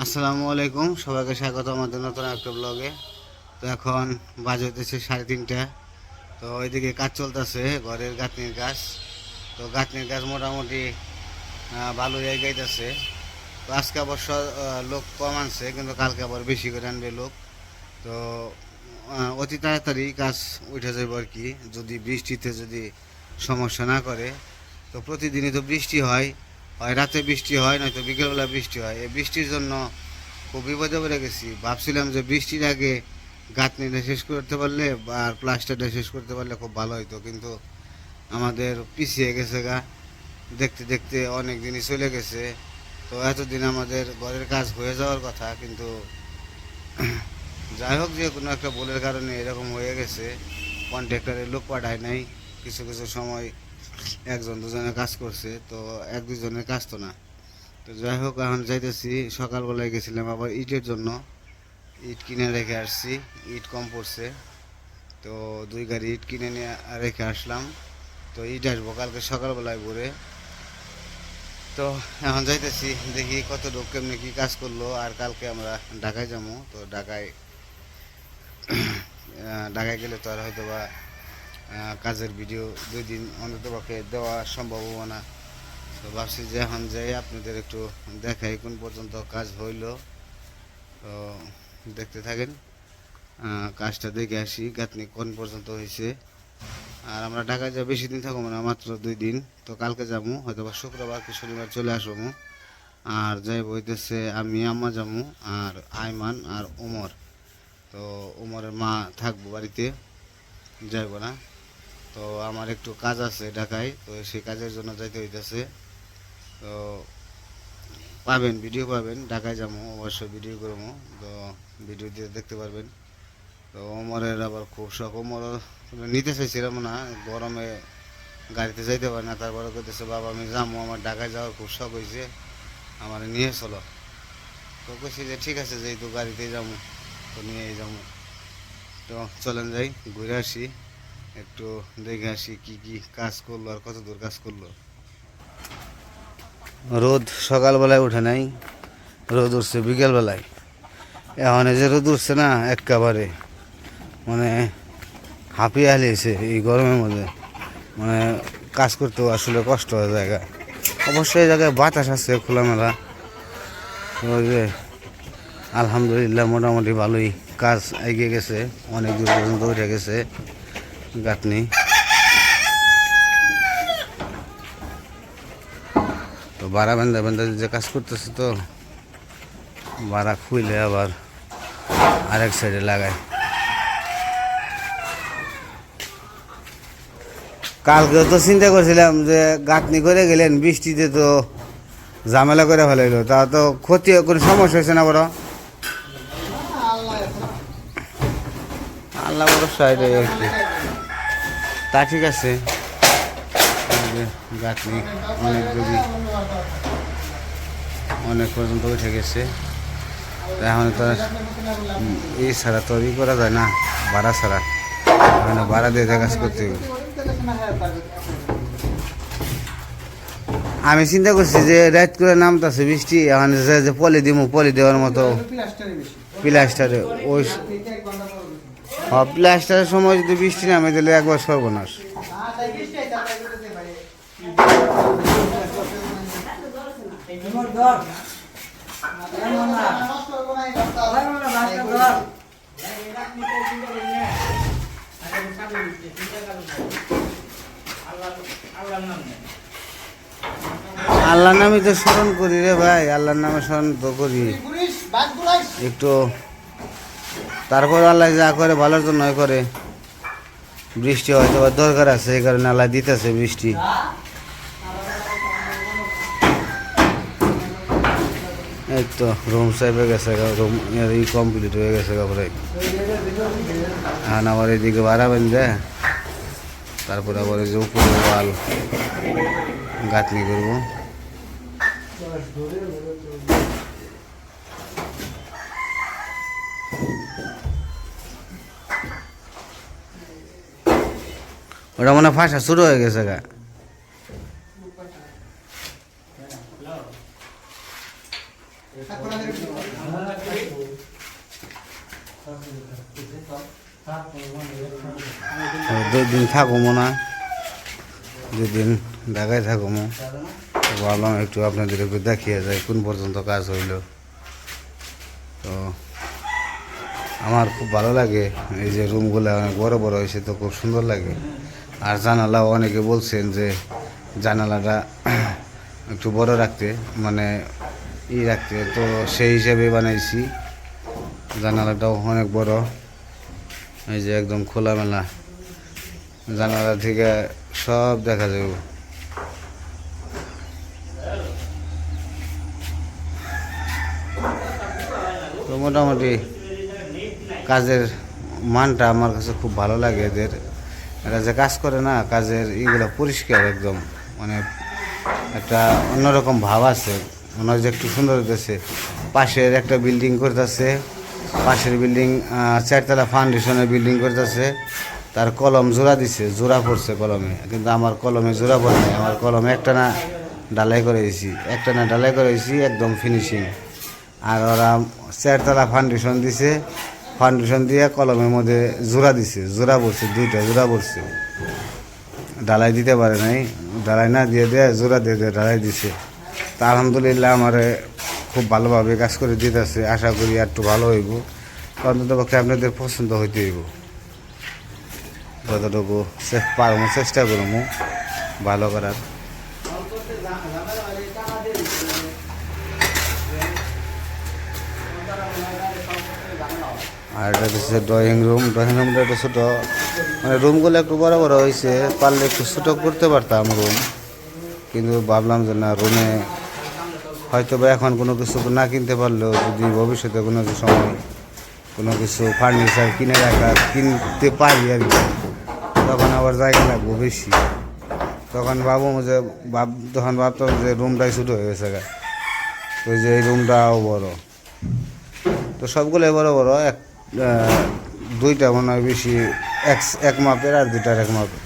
আসসালামু আলাইকুম, সবাইকে স্বাগত আমাদের নতুন একটা ব্লগে। তো এখন বাজে হতেছে 3:30। তো ওইদিকে কাজ চলতেছে, ঘরের গাঁথনির কাজ। তো গাঁথনির কাজ মোটামুটি ভালো এগাইতেছে। তো আজকে অবশ্য লোক কম আনছে, কিন্তু কালকে আবার বেশি করে আনবে লোক। তো অতি তাড়াতাড়ি কাজ উঠে যাবে আর কি, যদি বৃষ্টিতে যদি সমস্যা না করে। তো প্রতিদিনই তো বৃষ্টি হয়, হয় রাতে বৃষ্টি হয়, নয়তো বিকেলবেলা বৃষ্টি হয়। এই বৃষ্টির জন্য খুব বিপদে পড়ে গেছি। ভাবছিলাম যে বৃষ্টির আগে গাঁথনিটা শেষ করতে পারলে আর প্লাস্টারটা শেষ করতে পারলে খুব ভালো হতো, কিন্তু আমাদের পিছিয়ে গেছে গা। দেখতে দেখতে অনেক দিনই চলে গেছে। তো এতদিন আমাদের ঘরের কাজ হয়ে যাওয়ার কথা, কিন্তু যাই হোক, যে কোনো একটা ভুলের কারণে এরকম হয়ে গেছে। কন্ট্রাক্টরের লোক পাঠায় নাই, কিছু কিছু সময় একজন দুজনে কাজ করছে, তো এক দুজনের কাজ তো না। তো যাই হোক, এখন যাইতেছি। সকালবেলায় গেছিলাম আবার ইটের জন্য, ইট কিনে রেখে আসছি। ইট কম পড়ছে, তো 2 গাড়ি ইট কিনে নিয়ে রেখে আসলাম। তো ইট আসবো কালকে সকালবেলায় ভোরে। তো এখন যাইতেছি, দেখি কতটুকু কেমনি কী কাজ করলো। আর কালকে আমরা ঢাকায় যাবো। তো ঢাকায় ঢাকায় গেলে তো আর হয়তো বা কাজের ভিডিও 2 দিন অন্তত পক্ষে দেওয়া সম্ভব হবে না। তো ভাবছি যে এখন যাই আপনাদের একটু দেখাই কোন পর্যন্ত কাজ হইল। তো দেখতে থাকেন, কাজটা দেখে আসি গাঁথনি কোন পর্যন্ত হয়েছে। আর আমরা ঢাকায় যা বেশি দিন থাকবো না, মাত্র 2 দিন। তো কালকে যাবো, হয়তো বা শুক্রবার কি শনিবার চলে আসবো। আর যাই বইতেছে আমি, আম্মা যাবো, আর আইমান আর ওমর। তো ওমরের মা থাকবো বাড়িতে, যাইব না। তো আমার একটু কাজ আছে ঢাকায়, তো সেই কাজের জন্য যাইতে হইতেছে। তো পাবেন, ভিডিও পাবেন, ঢাকায় যাবো অবশ্যই ভিডিও করবো। তো ভিডিও দিয়ে দেখতে পারবেন। তো ওমরের আবার খুব শখ, ওমর নিতে চাইছিলাম না, গরমে গাড়িতে যাইতে পারে না। তারপরে করতেছে, বাবা আমি যাবো, আমার ঢাকায় যাওয়ার খুব শখ হয়েছে, আমার নিয়ে চলো। তো কইছি যে ঠিক আছে, যেহেতু গাড়িতেই যাবো তো নিয়েই যাবো। তো চলেন যাই, ঘুরে আসি, একটু দেখে আসি কি কি কাজ করলো আর কত দূর কাজ করলো। রোদ সকালবেলায় উঠে নাই, রোদ উঠছে বিকেলবেলায়। এখন যে রোদ উঠছে না, একেবারে মানে হাঁপিয়ে হালিয়েছে এই গরমের মধ্যে। মানে কাজ করতেও আসলে কষ্ট হয়ে জায়গা। অবশ্যই এই জায়গায় বাতাস আছে খোলামেলা। ওই যে আলহামদুলিল্লাহ মোটামুটি ভালোই কাজ এগিয়ে গেছে, অনেক দূর পর্যন্ত উঠে গেছে গাঁথনি। তো বাড়া বেঁধা বেঁধা যে কাজ করতেছে, তো বাড়া খুইলে আবার আরেক সাইডে লাগায়। কালকে তো চিন্তা করছিলাম যে গাঁথনি করে গেলেন, বৃষ্টিতে তো ঝামেলা করে ফেলাইলো, তা তো ক্ষতি কোনো সমস্যা হয়েছে না? বড় আল্লাহ বড় সাইডে আর কি। তা ঠিক আছে, গাঁথনি অনেক দূরই, অনেক পর্যন্ত উঠে গেছে। তা এখন তো এই ছাড়া তো ই করা যায় না, ভাড়া ছাড়া। মানে ভাড়া দিয়ে কাজ করতে হবে। আমি চিন্তা করছি যে রাত করে নামতেছে বৃষ্টি, এখন যে পলি দিমু, পলি দেওয়ার মতো প্লাস্টারে ওই প্লাস্টারের সময় যদি বৃষ্টি নামে তাহলে একবার সর্বনাশ। আল্লাহর নামে তো স্মরণ করি রে ভাই, আল্লাহর নামে স্মরণ তো করি একটু। তারপর আল্লাহ যা করে ভালোর জন্য করে। বৃষ্টি হয়তো দরকার আছে, এই কারণে আল্লাহ দিতেছে বৃষ্টি। এই তো রুম সাহেব হয়ে গেছে, রুম কমপ্লিট হয়ে গেছে কাপড়ে। এখন আবার এদিকে বাড়াবেন দে, তারপরে আবার এই যে উপরে ওয়াল গাঁথনি করবো। ওটা মনে ফাঁসা শুরু হয়ে গেছে গা। দুদিন থাকবো না, দুদিন ঢাকায় থাকবো, ভাবলাম একটু আপনাদের একটু দেখিয়ে যায় কোন পর্যন্ত কাজ হইল। তো আমার খুব ভালো লাগে, এই যে রুমগুলো অনেক বড় বড় হয়েছে, তো খুব সুন্দর লাগে। আর জানালাও অনেকে বলছেন যে জানালাটা একটু বড় রাখতে, মানে রাখতে, তো সেই হিসেবে বানাইছি। জানালাটাও অনেক বড়, এই যে একদম খোলামেলা, জানালা থেকে সব দেখা যাবে। তো মোটামুটি কাজের মানটা আমার কাছে খুব ভালো লাগে। এরা যে কাজ করে না, কাজের ইগুলো পরিষ্কার একদম, মানে একটা অন্যরকম ভাব আছে, মনে হয় যে একটু সুন্দর হইতেছে। পাশের একটা বিল্ডিং করতেছে, পাশের বিল্ডিং 4 তলা ফাউন্ডেশনের বিল্ডিং করতেছে, তার কলম জোড়া দিছে, জোড়া পড়ছে কলমে, কিন্তু আমার কলমে জোড়া পড়ে নাই। আমার কলমে একটানা ঢালাই করেছি, একটানা ঢালাই করেছি, একদম ফিনিশিং। আর ওরা 4 তলা ফাউন্ডেশন দিছে, ফাউন্ডেশন দিয়ে কলমের মধ্যে জোড়া দিছে, জোড়া পড়ছে, 2টা জোড়া পড়ছে, ঢালাই দিতে পারে নাই, ঢালাই না দিয়ে জোড়া দিয়ে ঢালাই দিছে। তা আলহামদুলিল্লাহ আমার খুব ভালোভাবে কাজ করে দিতেছে, আশা করি একটু ভালো হইব, অন্তত পক্ষে আপনাদের পছন্দ হইতে হইব। যতটুকু পারবো চেষ্টা করবো ভালো করার। আর এটা হচ্ছে ড্রয়িং রুম। ড্রয়িং রুমটা একটু ছোটো, মানে রুমগুলো একটু বড় বড় হয়েছে, পারলে একটু ছোটো করতে পারতাম রুম, কিন্তু ভাবলাম যে না, রুমে হয়তো বা এখন কোনো কিছু না কিনতে পারলেও যদি ভবিষ্যতে কোনো সময় কোনো কিছু ফার্নিচার কিনতে পারি আর কি, তখন আবার জায়গা লাগবো বেশি, তখন তখন ভাবতাম যে রুমটাই ছোটো হয়ে গেছে, তো যে এই রুমটাও বড়, তো সবগুলোই বড় বড়, 2টা মনে হয় বেশি এক মাপের, আর 2টার এক মাপের।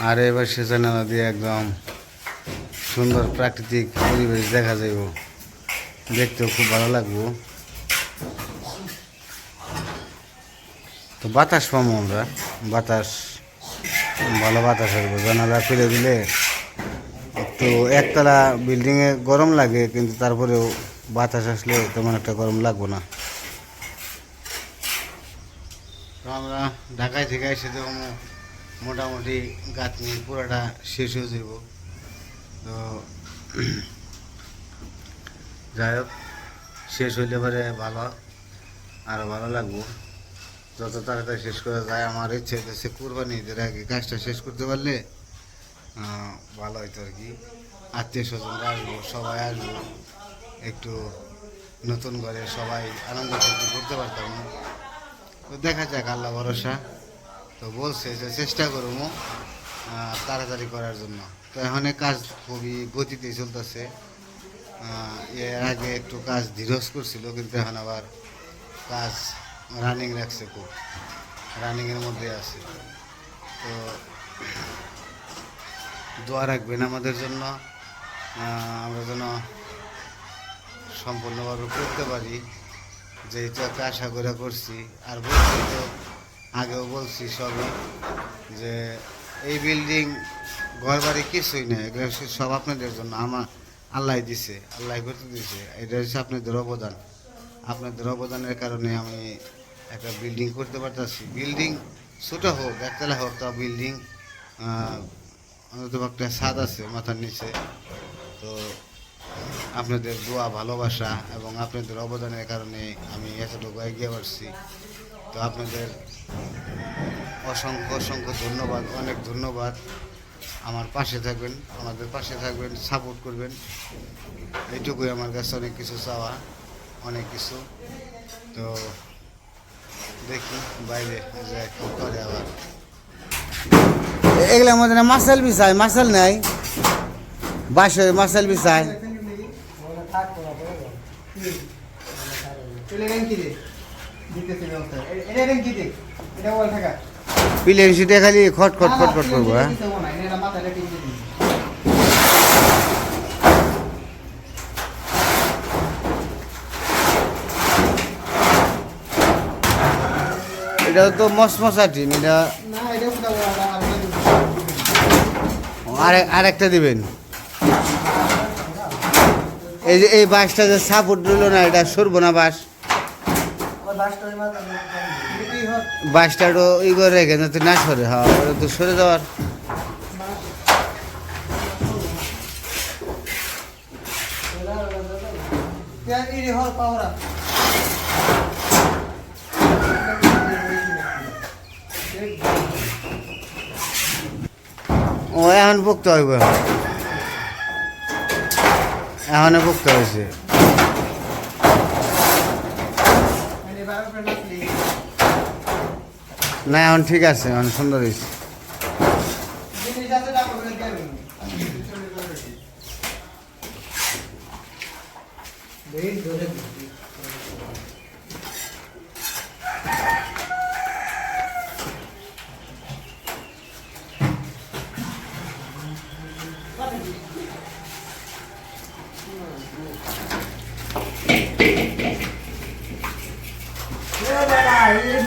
আর এবার সে জানালা দিয়ে একদম সুন্দর প্রাকৃতিক পরিবেশ দেখা যাইব, দেখতেও খুব ভালো লাগবো। তো বাতাস পাবো আমরা, বাতাস ভালো বাতাস আসবো, জানালা খুলে দিলে। একটু একতলা বিল্ডিংয়ে গরম লাগে, কিন্তু তারপরেও বাতাস আসলে তেমন একটা গরম লাগবো না। তো আমরা ঢাকায় থেকে এসে তো মোটামুটি গাঁথনি পুরোটা শেষ হয়ে যাব। তো যাই হোক, শেষ হইলে পরে ভালো, আরও ভালো লাগবো। যত তাড়াতাড়ি শেষ করা যায়, আমার ইচ্ছে হইতেছে কুরবানি ঈদের আগে কাজটা শেষ করতে পারলে ভালো হইতো আর কি। আত্মীয় স্বজনরা আসবো, সবাই আসবো, একটু নতুন করে সবাই আনন্দ করতে পারতাম। তো দেখা যাক, আল্লাহ ভরসা। তো বলছে যে চেষ্টা করবো তাড়াতাড়ি করার জন্য। তো এখন কাজ খুবই গতিতে চলতেছে। এর আগে একটু কাজ ধীরজ করছিল, কিন্তু এখন আবার কাজ রানিং রাখছে, খুব রানিংয়ের মধ্যে আছে। তো দোয়া রাখবেন আমাদের জন্য, আমরা যেন সম্পূর্ণভাবে করতে পারি, যেহেতু একটা আশা করে করছি। আর বলছি তো, আগেও বলছি সবই, যে এই বিল্ডিং ঘর বাড়ি কিছুই নেই, এগুলো সব আপনাদের জন্য, আমার আল্লাহ দিছে, আল্লাহ করতে দিছে। এটা হচ্ছে আপনাদের অবদান, আপনাদের অবদানের কারণে আমি একটা বিল্ডিং করতে পারতেছি। বিল্ডিং ছোটো হোক, একতলা হোক, তা বিল্ডিং অন্তত একটা ছাদ আছে মাথার নিচে। তো আপনাদের দোয়া, ভালোবাসা এবং আপনাদের অবদানের কারণে আমি এতটুকু এগিয়ে পারছি। তো আপনাদের অসংখ্য অসংখ্য ধন্যবাদ, অনেক ধন্যবাদ। আমার পাশে থাকবেন, আমাদের পাশে থাকবেন, সাপোর্ট করবেন, এইটুকুই আমার কাছে অনেক কিছু চাওয়া, অনেক কিছু। তো দেখি বাইরে যে করে আবার। এগুলোর মধ্যে না মাসাল বিছাই, মাসাল নাই, বাঁশের মাসাল বিছাই। প্লেন শিটে খালি খট খট খট খট করবো। হ্যাঁ, এটা তো মশমশা টিন, এটা আরেকটা দিবেন। এই যে এই বাঁশটা যে সাপোর্ট দিল না, এটা সরবো না বাঁশ, বাঁশটা তো ই করে রেখে যাতে না সরে। হ্যাঁ, ওটা তো সরে যাওয়ার। ও এখন পোক্ত হইব, এখন পোক্ত হয়েছে। না এখন ঠিক আছে, এখন সুন্দর হয়েছে।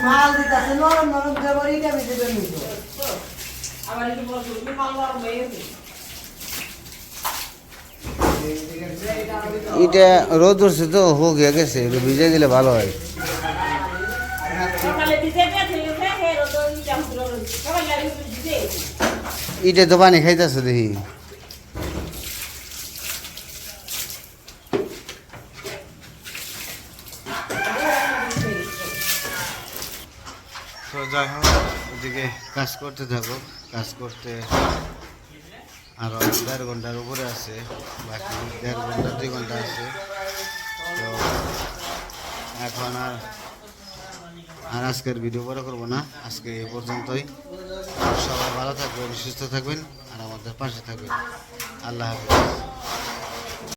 মাল দিতেছে নরম নরম দেবর এটা বেঁচে দেবেন আবার একটু মাল নরম হয়ে গেছে। এটা রোদ উঠছে তো হোক গেছে, একটু ভিজে দিলে ভালো হয়। ইটা তো পানি খাইতেছে দেখি। তো যাই হোক, ওদিকে কাজ করতে থাকো, কাজ করতে আরো 1.5 ঘন্টার উপরে আছে, বাকি 1.5 ঘন্টা 2 ঘন্টা আছে। তো এখন আর আজকের ভিডিও বড় করবো না, আজকে এ পর্যন্তই। সবাই ভালো থাকবেন, সুস্থ থাকবেন, আর আমাদের পাশে থাকবেন। আল্লাহ হাফেজ।